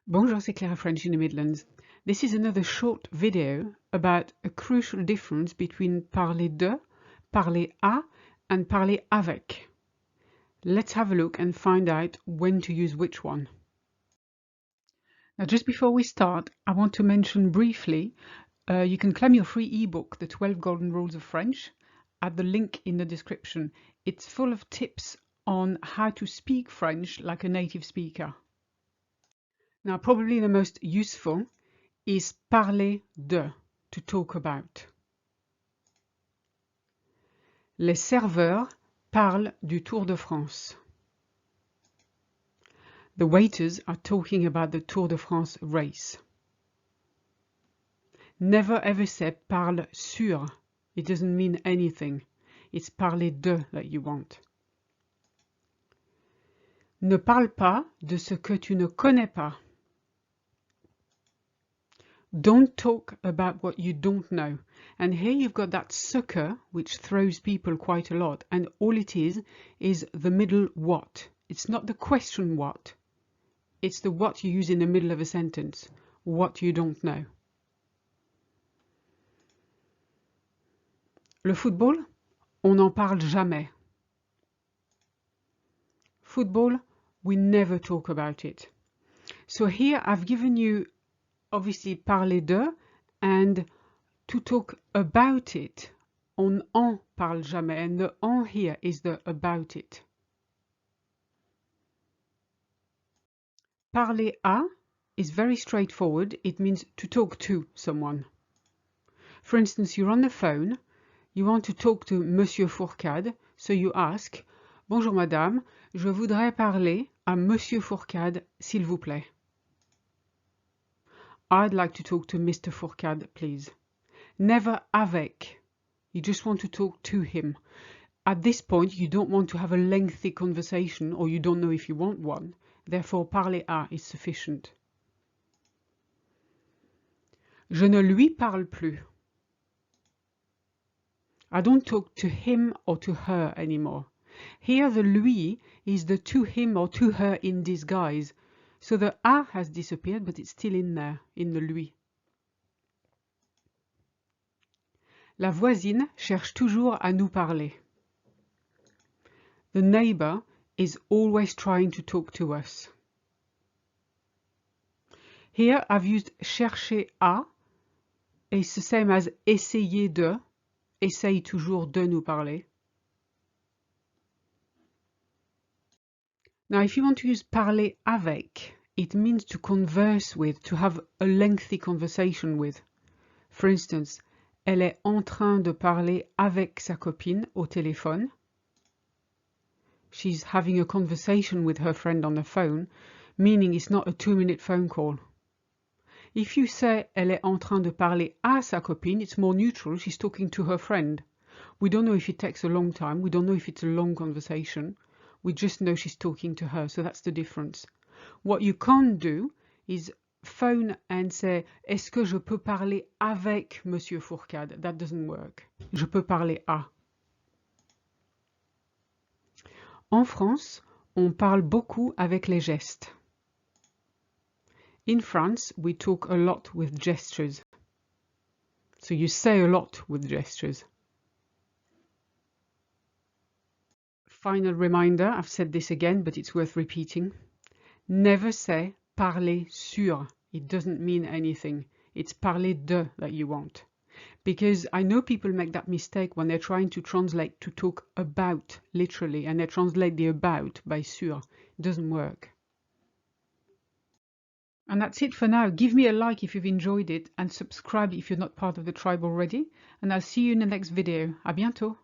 Bonjour, c'est Claire French in the Midlands. This is another short video about a crucial difference between parler de, parler à, and parler avec. Let's have a look and find out when to use which one. Now, just before we start, I want to mention briefly, you can claim your free ebook, The 12 Golden Rules of French, at the link in the description. It's full of tips on how to speak French like a native speaker. Now, probably the most useful is parler de, to talk about. Les serveurs parlent du Tour de France. The waiters are talking about the Tour de France race. Never ever say parle sur. It doesn't mean anything. It's parler de that you want. Ne parle pas de ce que tu ne connais pas. Don't talk about what you don't know. And here you've got that sucker which throws people quite a lot, and all it is the middle what. It's not the question what. It's the what you use in the middle of a sentence. What you don't know. Le football, on n'en parle jamais. Football, we never talk about it. So here I've given you obviously parler de, and to talk about it, on en parle jamais, and the en here is the about it. Parler à is very straightforward. It means to talk to someone. For instance, you're on the phone, you want to talk to Monsieur Fourcade, so you ask, Bonjour madame, je voudrais parler à Monsieur Fourcade, s'il vous plaît. I'd like to talk to Mr. Fourcade, please. Never avec. You just want to talk to him. At this point, you don't want to have a lengthy conversation, or you don't know if you want one. Therefore, parler à is sufficient. Je ne lui parle plus. I don't talk to him or to her anymore. Here, the lui is the to him or to her in disguise. So the a has disappeared, but it's still in there, in the lui. La voisine cherche toujours à nous parler. The neighbor is always trying to talk to us. Here I've used chercher à. It's the same as essayer de. Essaye toujours de nous parler. Now, if you want to use parler avec, it means to converse with, to have a lengthy conversation with. For instance, elle est en train de parler avec sa copine au téléphone. She's having a conversation with her friend on the phone, meaning it's not a 2-minute phone call. If you say elle est en train de parler à sa copine, it's more neutral. She's talking to her friend. We don't know if it takes a long time. We don't know if it's a long conversation. We just know she's talking to her, so that's the difference. What you can't do is phone and say, est-ce que je peux parler avec Monsieur Fourcade? That doesn't work. Je peux parler à. En France, on parle beaucoup avec les gestes. In France, we talk a lot with gestures. So you say a lot with gestures. Final reminder, I've said this again, but it's worth repeating. Never say parler sur. It doesn't mean anything. It's parler de that you want. Because I know people make that mistake when they're trying to translate to talk about, literally, and they translate the about by sur. It doesn't work. And that's it for now. Give me a like if you've enjoyed it, and subscribe if you're not part of the tribe already. And I'll see you in the next video. À bientôt.